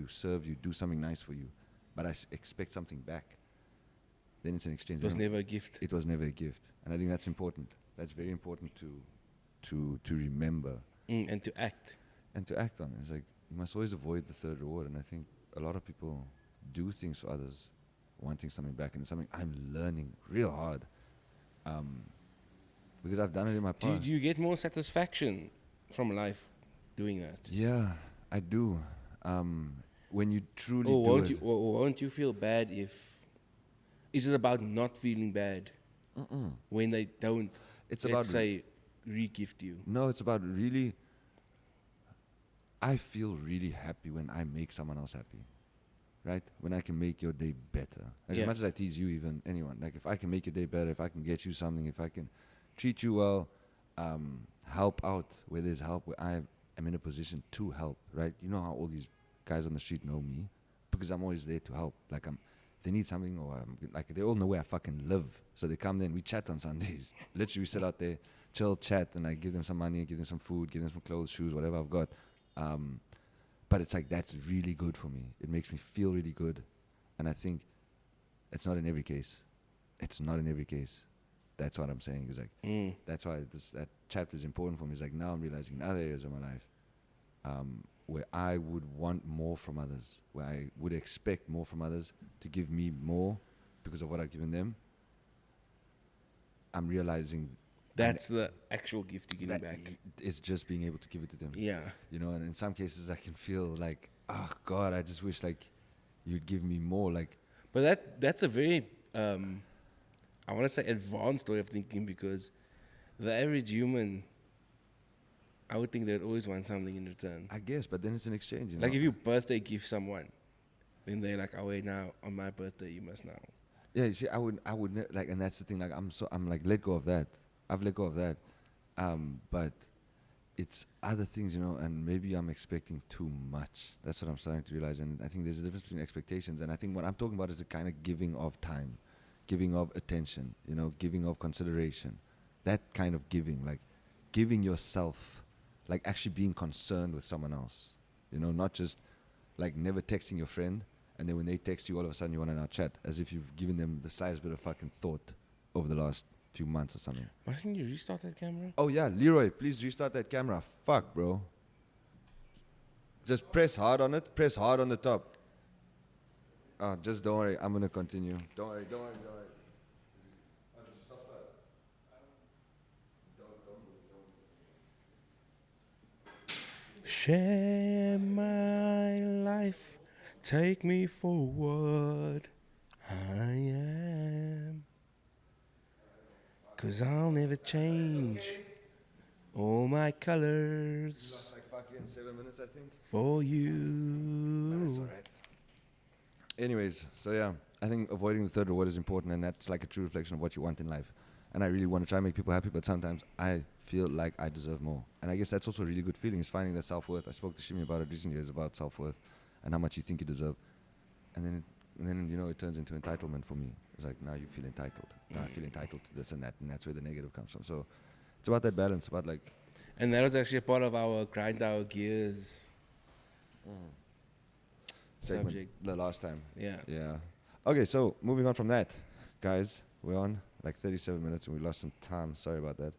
serve you, do something nice for you, but I expect something back, then it's an exchange.
It was never a gift.
It was never a gift. And I think that's important. That's very important to remember.
And to act.
And to act on it. It's like, you must always avoid the third reward. And I think a lot of people do things for others wanting something back, and it's something I'm learning real hard because I've done it in my past.
Do you get more satisfaction from life doing that?
Yeah, I do. When you truly
won't you feel bad if... Is it about not feeling bad when they don't,
it's
let's
about
say, re-gift you?
No, it's about really... I feel really happy when I make someone else happy. Right? When I can make your day better. Like as much as I tease you, even anyone. Like if I can make your day better, if I can get you something, if I can treat you well, help out where there's help, where I am in a position to help, right? You know how all these guys on the street know me? Because I'm always there to help. Like they need something, or like they all know where I fucking live. So they come there and we chat on Sundays. Literally we sit out there, chill, chat, and I give them some money, give them some food, give them some clothes, shoes, whatever I've got. But it's like, that's really good for me. It makes me feel really good. And I think it's not in every case. It's not in every case. That's what I'm saying. Is like, that's why that chapter is important for me. It's like, now I'm realizing in other areas of my life, where I would want more from others, where I would expect more from others to give me more because of what I've given them, I'm realizing
That's the actual gift you're giving back.
it's just being able to give it to them.
Yeah.
You know, and in some cases I can feel like, oh God, I just wish like you'd give me more. Like,
But that's a very, I want to say, advanced way of thinking, because the average human, I would think they'd always want something in return.
I guess, but then it's an exchange. You
Like
know?
if you birthday gift someone, then they're like, oh wait, now on my birthday you must now.
Yeah, you see, I would like, and that's the thing. Like, I'm like, let go of that. I've let go of that. But it's other things, you know, and maybe I'm expecting too much. That's what I'm starting to realize. And I think there's a difference between expectations. And I think what I'm talking about is the kind of giving of time, giving of attention, you know, giving of consideration. That kind of giving, like giving yourself, like actually being concerned with someone else, you know, not just like never texting your friend. And then when they text you, all of a sudden you want to now chat as if you've given them the slightest bit of fucking thought over the last few months or something.
Why didn't you restart that camera?
Oh yeah, Leroy, please restart that camera. Fuck, bro. Just press hard on it. Press hard on the top. Just don't worry. I'm gonna continue. Don't worry.
Share my life, take me forward. I am. 'Cause I'll never change all my colors
Like fucking 7 minutes, I think.
for you.
That's alright. Anyways, so yeah, I think avoiding the third reward is important, and that's like a true reflection of what you want in life. And I really want to try and make people happy, but sometimes I feel like I deserve more. And I guess that's also a really good feeling, is finding that self-worth. I spoke to Shimi about it recently, it's about self-worth and how much you think you deserve. And then you know, it turns into entitlement for me. It's like, now you feel entitled. Now I feel entitled to this and that, and that's where the negative comes from. So it's about that balance, about like...
And that was actually a part of our grind our gears
segment
subject.
the last time.
Yeah.
Yeah. Okay, so moving on from that, guys, we're on like 37 minutes and we lost some time. Sorry about that.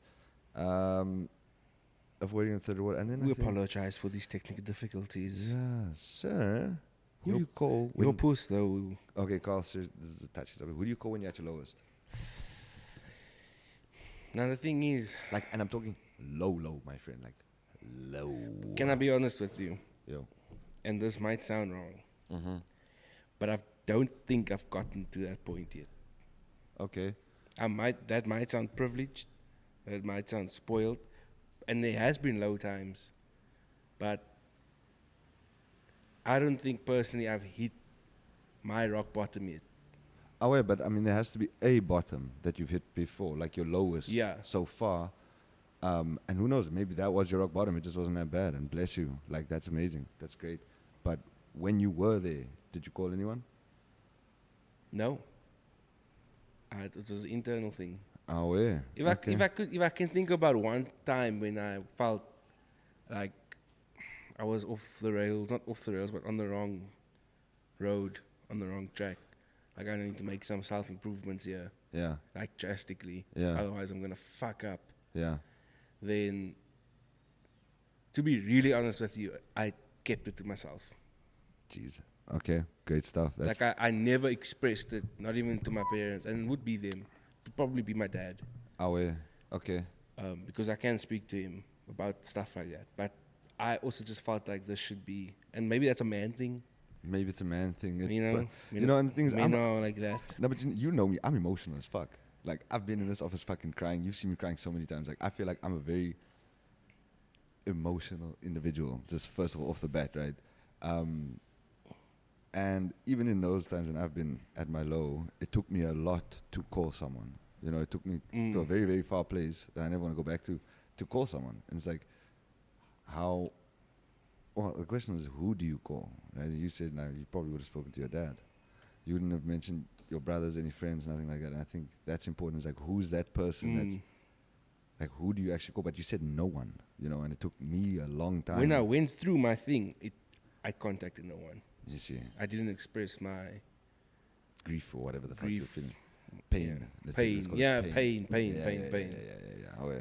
Avoiding the third reward, and then
We
I think,
apologize for these technical difficulties.
yeah, sir. Who do
Your-
you call
Your
when?
puss, though.
Okay, Carl, sir, this is a touchy subject. Who do you call when you're at your lowest?
Now, the thing is,
Like, and I'm talking low, my friend. Like, low.
can I be honest with you?
Yo.
And this might sound wrong,
Mm-hmm.
but I don't think I've gotten to that point yet.
Okay.
That might sound privileged, that might sound spoiled, and there has been low times, but I don't think personally I've hit my rock bottom yet.
Oh, wait, but I mean, there has to be a bottom that you've hit before, like your lowest
Yeah.
so far. And who knows, maybe that was your rock bottom. It just wasn't that bad. And bless you. Like, that's amazing. That's great. But when you were there, did you call anyone?
No, it was an internal thing.
Oh, yeah.
If I can think about one time when I felt like I was off the rails, not off the rails, but on the wrong road, on the wrong track. Like I need to make some self-improvements here,
Yeah.
like drastically.
Yeah.
Otherwise, I'm gonna fuck up.
Yeah.
Then, to be really honest with you, I kept it to myself.
Jeez. Okay. Great stuff. That's
Like I never expressed it, not even to my parents, and it would be them. It would probably be my dad,
oh, yeah. Okay.
because I can speak to him about stuff like that. But I also just felt like this should be, and maybe that's a man thing.
Maybe it's a man thing.
You know,
but, you know, and the thing is,
men are like that.
no, but you know me. I'm emotional as fuck. Like, I've been in this office fucking crying. You've seen me crying so many times. Like, I feel like I'm a very emotional individual, just first of all, off the bat, right? And even in those times when I've been at my low, it took me a lot to call someone. You know, it took me to a very, very far place that I never want to go back to call someone. And it's like, how... Well, the question is, who do you call? Right? You said now you probably would have spoken to your dad. You wouldn't have mentioned your brothers, any friends, nothing like that. And I think that's important. It's like, who's that person that's... Like, who do you actually call? But you said no one, you know, and it took me a long time.
When I went through my thing, I contacted no one.
You see,
I didn't express my
grief or whatever the fuck
grief.
you're feeling. Pain.
Yeah.
Let's say let's
Pain.
call it
Yeah,
pain.
pain.
Yeah. Oh, yeah.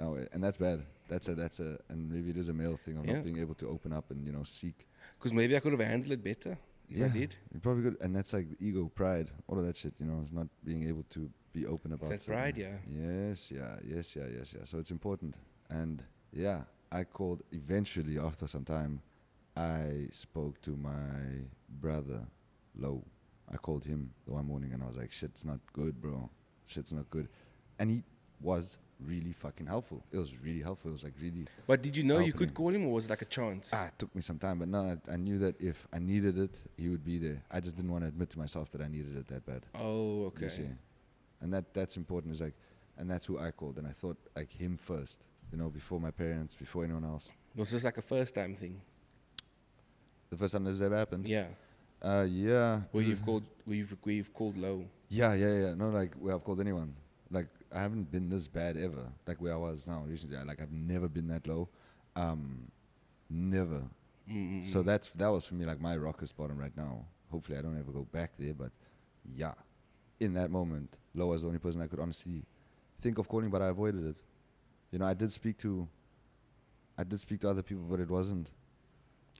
Oh, yeah. And that's bad. That's a, and maybe it is a male thing of
Yeah.
not being able to open up and seek.
Because maybe I could have handled it better if I did.
You probably could, and that's like the ego, pride, all of that shit. Is not being able to be open about.
It's that pride, yeah.
Yes, yeah. So it's important, and yeah, I called eventually after some time. I spoke to my brother, Lo. I called him the one morning, and I was like, "Shit's not good, bro. Shit's not good," and he was really fucking helpful. It was really helpful. It was like really.
But did you know you could
Opening.
call him, or was it like a chance?
It took me some time, but no, I knew that if I needed it, he would be there. I just didn't want to admit to myself that I needed it that bad.
Oh,
You
okay.
see, and that's important. Is like, and that's who I called, and I thought like him first. Before my parents, before anyone else.
Was this like a first time thing?
The first time this ever happened.
Yeah.
Yeah.
Where you've called low.
Yeah. No, like where I've called anyone. Like I haven't been this bad ever. Like where I was now recently. I've never been that low. Never.
Mm-mm.
So that was for me like my rockest bottom right now. Hopefully I don't ever go back there, but yeah. In that moment, Lo was the only person I could honestly think of calling, but I avoided it. I did speak to other people, but it wasn't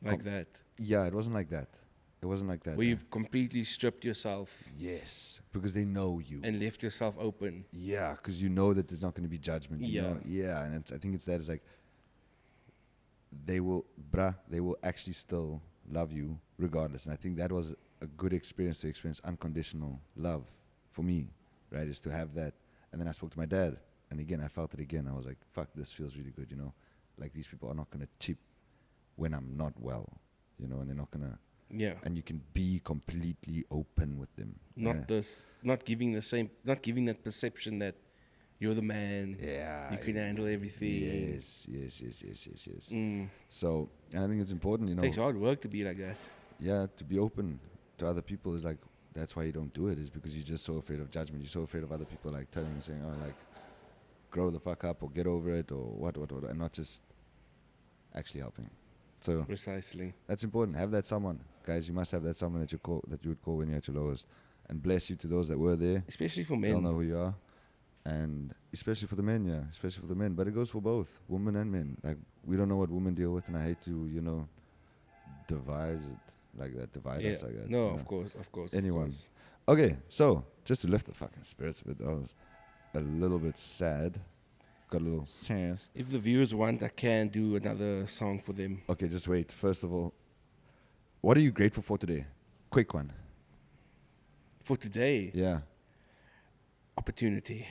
Like that.
Yeah, it wasn't like that. It wasn't like that.
Where you've completely stripped yourself
Yes, because they know you.
and left yourself open.
Yeah, because you know that there's not going to be judgment. You
Yeah.
know? Yeah, and I think it's that. It's like they will actually still love you regardless. And I think that was a good experience to experience unconditional love for me, right? Is to have that. And then I spoke to my dad, and again, I felt it again. I was like, fuck, this feels really good, Like these people are not going to cheap when I'm not well, and they're not going to.
Yeah.
And you can be completely open with them.
Not giving that perception that you're the man.
Yeah.
You can handle everything.
Yes.
Mm.
So, and I think it's important,
Takes hard work to be like that.
yeah, to be open to other people is like, that's why you don't do it, is because you're just so afraid of judgment. You're so afraid of other people like telling you, saying, oh, like, grow the fuck up or get over it or what, and not just actually helping. So
Precisely.
that's important. Have that someone. Guys, you must have that someone that you would call when you're at your lowest. And bless you to those that were there.
Especially for
They'll
men.
know who you are. And especially for the men, yeah. Especially for the men. But it goes for both, women and men. Like, we don't know what women deal with, and I hate to, devise it like that, divide us like that.
No, of course.
Anyone.
Of course.
Okay, so, just to lift the fucking spirits a bit, I was a little bit sad. Got a little sad.
If the viewers want, I can do another song for them.
Okay, just wait. First of all, what are you grateful for today? Quick one.
For today,
Yeah.
opportunity.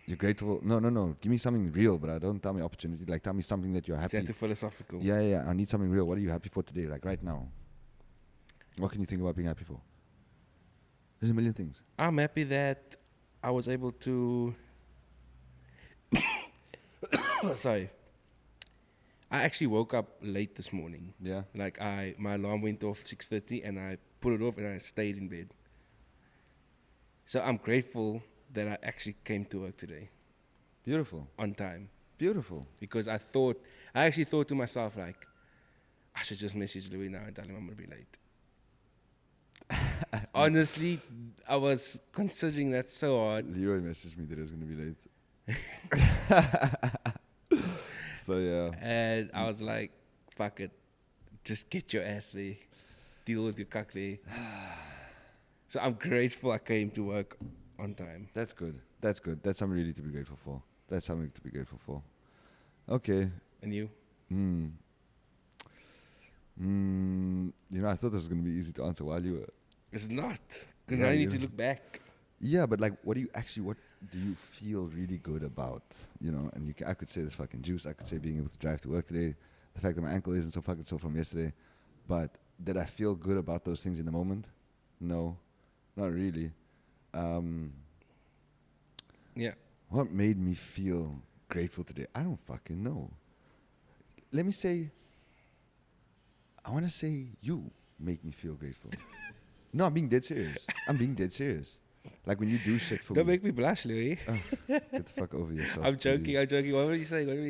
You're grateful. No. Give me something real, but don't tell me opportunity. Like, tell me something that you're
Is
happy.
that too philosophical?
Yeah. I need something real. What are you happy for today? Like right now. What can you think about being happy for? There's a million things.
I'm happy that I was able to. Sorry. I actually woke up late this morning.
Yeah.
Like my alarm went off 6:30 and I put it off and I stayed in bed. So I'm grateful that I actually came to work today
Beautiful.
on time,
Beautiful.
because I actually thought to myself, like, I should just message Louis now and tell him I'm gonna be late. Honestly, I was considering that so hard.
Leroy messaged me that it was going to be late. So, yeah.
And I was like, fuck it. Just get your ass there. Deal with your cuck there. So I'm grateful I came to work on time.
That's good. That's something really to be grateful for. Okay.
And you?
I thought this was going to be easy to answer while you were.
It's not. Because
Yeah,
now you need
you-
to look back.
Yeah, but like, what do you feel really good about? And I could say this fucking juice. I could say being able to drive to work today. The fact that my ankle isn't so fucking sore from yesterday. But did I feel good about those things in the moment? No, not really.
Yeah.
What made me feel grateful today? I don't fucking know. Let me say, I want to say you make me feel grateful. No, I'm being dead serious. Like when you do shit for
Don't
me.
make me blush, Louis.
Get the fuck over yourself.
I'm joking.
please.
What were you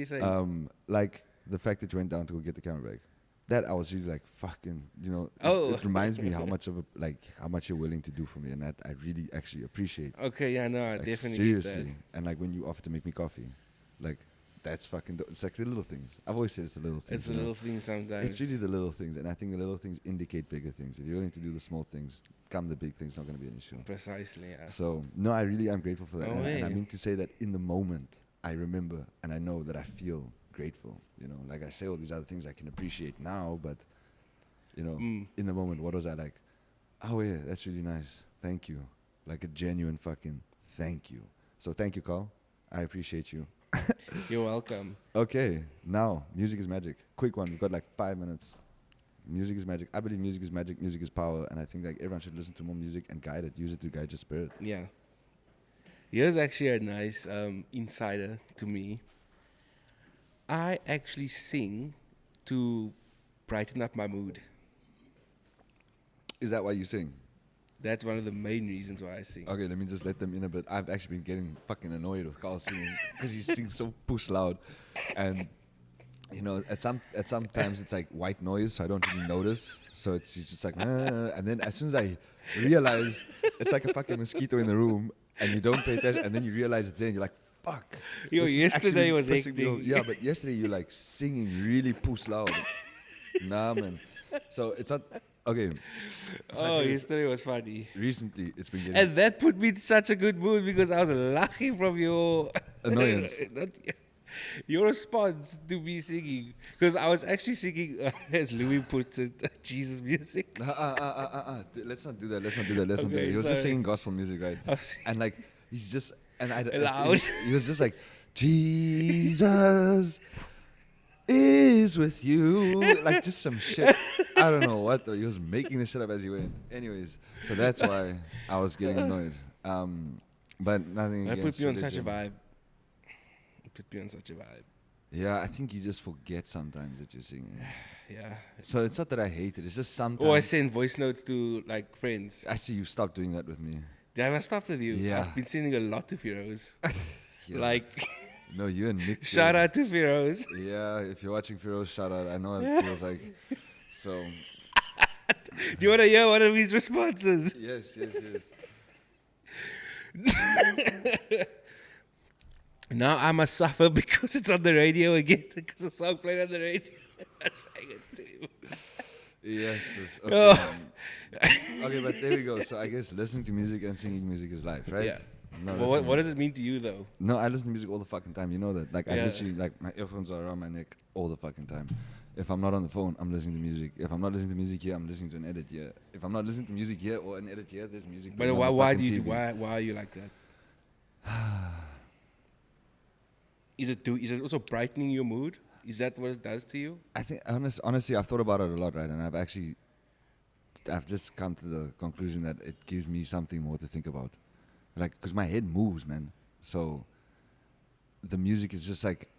saying?
Like the fact that you went down to go get the camera back. That I was really like fucking,
Oh.
it reminds me how much you're willing to do for me, and that I really actually appreciate.
Okay, yeah, no, I
Like,
definitely
seriously.
get
And like when you offer to make me coffee, like That's fucking dope. It's like the little things. I've always said it's the little things.
It's the
you know?
little things sometimes.
It's really the little things, and I think the little things indicate bigger things. If you're willing to do the small things, come the big things, not going to be an issue.
Precisely, yeah.
So no, I really am grateful for that,
Oh,
and I
yeah.
mean to say that in the moment, I remember and I know that I feel grateful. You know, like I say all these other things I can appreciate now, but you know, in the moment, what was I like? Oh yeah, that's really nice. Thank you. Like a genuine fucking thank you. So thank you, Carl. I appreciate you.
You're welcome.
Okay, now music is magic. Quick one. We've got like 5 minutes. Music is magic. I believe music is magic. Music is power, and I think like everyone should listen to more music and guide it. Use it to guide your spirit.
Yeah. Here's actually a nice insider to me. I actually sing to brighten up my mood.
Is that why you sing?
That's one of the main reasons why I sing.
Okay, let me just let them in a bit. I've actually been getting fucking annoyed with Carl singing because he sings so push loud, and you know, at sometimes it's like white noise, so I don't really notice. So he's just like, and then as soon as I realize it's like a fucking mosquito in the room, and you don't pay attention, and then you realize it's there, and you're like, fuck.
Yo,
this is
yesterday
actually
was
pissing me off.
hectic.
Yeah, but yesterday you like singing really push loud. Nah, man. So it's not okay. So I
Oh,
say
yesterday was funny.
recently it's been getting
And that put me in such a good mood because I was laughing from your
Annoyance.
your response to me singing. Because I was actually singing, as Louis puts it, Jesus music.
Let's not do that. Let's not do that.
Okay,
He was just
sorry.
singing gospel music, right?
I was-
And like he's just
Loud.
He was just like Jesus is with you, like just some shit. I don't know what though. He was making this shit up as he went. Anyways, so that's why I was getting annoyed. But nothing.
That put
against
me on such a
religion.
vibe. It put me on such a vibe.
Yeah, I think you just forget sometimes that you're singing.
Yeah.
So it's not that I hate it. It's just sometimes.
Or I send voice notes to like friends.
I see you stop doing that with me.
Have I stopped with you?
Yeah.
I've been sending a lot to Firoz.
Yeah.
Like,
No, you and Nick.
shout out to Firoz.
Yeah, if you're watching Firoz, shout out. I know what it feels like. So,
Do you want to hear one of his responses?
yes.
Now I must suffer because it's on the radio again. Because the song played on the radio. I sang it to him.
Yes. Okay.
Oh.
Okay, but there we go. So I guess listening to music and singing music is life, right?
Yeah.
No,
Well, what does it mean to you, though?
No, I listen to music all the fucking time. You know that. Like I
Yeah.
literally, like my earphones are around my neck all the fucking time. If I'm not on the phone, I'm listening to music. If I'm not listening to music here, I'm listening to an edit here. If I'm not listening to music here or an edit here, there's music.
But
playing on the
why
fucking
do you
TV.
why are you like that? Is it also brightening your mood? Is that what it does to you?
I think honestly, I've thought about it a lot, right? And I've just come to the conclusion that it gives me something more to think about, like because my head moves, man. So the music is just like,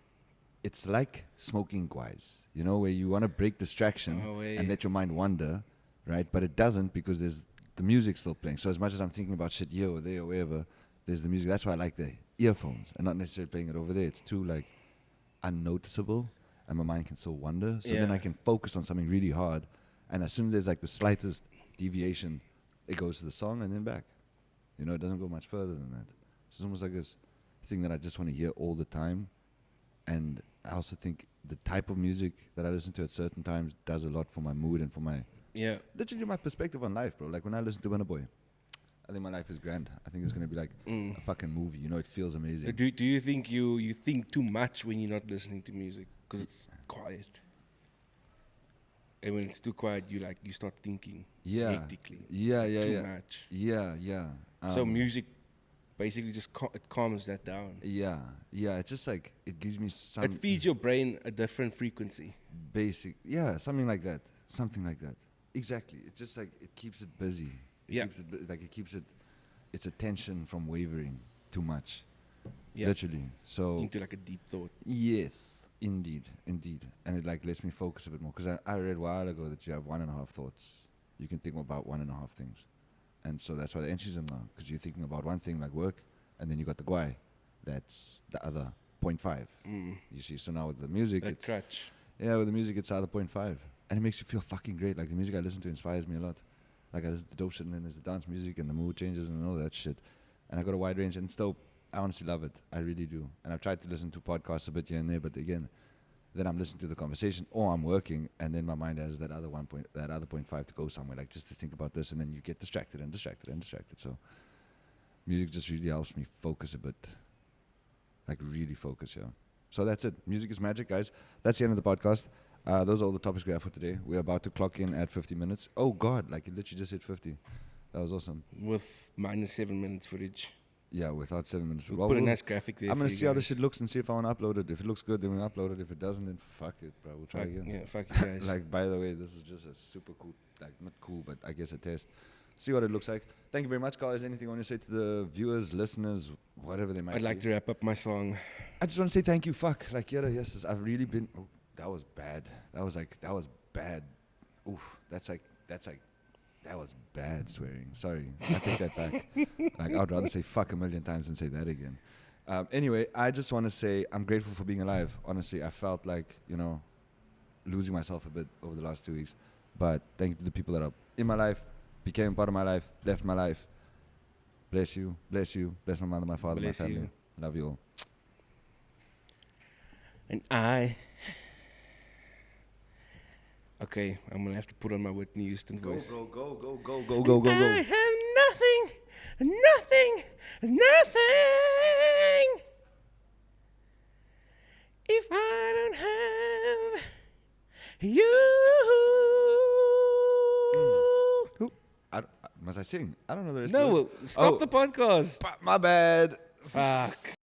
it's like smoking guys, you know, where you want to break distraction
Oh, yeah.
and let your mind wander, right? But it doesn't because there's the music still playing. So as much as I'm thinking about shit here or there or wherever, there's the music. That's why I like the earphones and not necessarily playing it over there. It's too like unnoticeable, and my mind can still wander. So then
Yeah.
I can focus on something really hard, and as soon as there's like the slightest deviation, it goes to the song and then back. You know, it doesn't go much further than that. So it's almost like this thing that I just want to hear all the time. And I also think the type of music that I listen to at certain times does a lot for my mood and for my
Yeah.
literally my perspective on life, bro. Like when I listen to Winner Boy, I think my life is grand. I think it's gonna be like a fucking movie. You know, it feels amazing.
Do you think you think too much when you're not listening to music because it's quiet? And when it's too quiet, you start thinking hectically.
Yeah.
Too much.
Yeah.
So music basically just it calms that down.
Yeah. It's just like it gives me some
It feeds your brain a different frequency.
basic. Yeah, something like that. Exactly. It's just like it keeps it busy.
Yeah.
It keeps its attention from wavering too much.
Yeah.
Literally. So
Into like a deep thought.
yes, indeed, and it like lets me focus a bit more because I read a while ago that you have 1.5 thoughts. You can think about 1.5 things, and so that's why the entries in now because you're thinking about one thing like work, and then you got the guy, that's the other 0.5. You see, so now with the music,
Like
it's
crutch.
yeah, with the music it's the other 0.5, and it makes you feel fucking great. Like the music I listen to inspires me a lot. Like I listen to dope shit, and then there's the dance music, and the mood changes, and all that shit. And I got a wide range, and it's dope. I honestly love it. I really do. And I've tried to listen to podcasts a bit here and there, but again, then I'm listening to the conversation, or I'm working, and then my mind has that other 0.5 to go somewhere, like just to think about this, and then you get distracted and distracted and distracted. So music just really helps me focus a bit, like really focus. Yeah. So that's it. Music is magic, guys. That's the end of the podcast. Those are all the topics we have for today. We're about to clock in at 50 minutes. Oh God, like it literally just hit 50. That was awesome.
With minus 7 minutes footage.
Yeah, without 7 minutes.
We'll put a nice graphic there.
I'm going to
for
see
you
how this
guys.
shit looks and see if I want to upload it. If it looks good, then we'll upload it. If it doesn't, then fuck it, bro. We'll try again.
Yeah, fuck you guys.
Like, by the way, this is just a super cool, like, not cool, but I guess a test. See what it looks like. Thank you very much, guys. Anything you want to say to the viewers, listeners, whatever they might
I'd
be?
like to wrap up my song.
I just want to say thank you. Fuck. Like, yeah, yes, I've really been. Oh, that was bad. That was bad. Oof. That was bad swearing. Sorry. I take that back. Like, I'd rather say fuck a million times than say that again. Anyway, I just want to say I'm grateful for being alive. Honestly, I felt like, losing myself a bit over the last 2 weeks. But thank you to the people that are in my life, became part of my life, left my life. Bless you. Bless my mother, my father,
Bless
my family.
you.
Love you all.
And okay, I'm gonna have to put on my Whitney Houston voice.
Go.
I have nothing if I don't have you.
Must I sing? I don't know the rest
No,
of it.
stop the podcast.
My bad.
Fuck.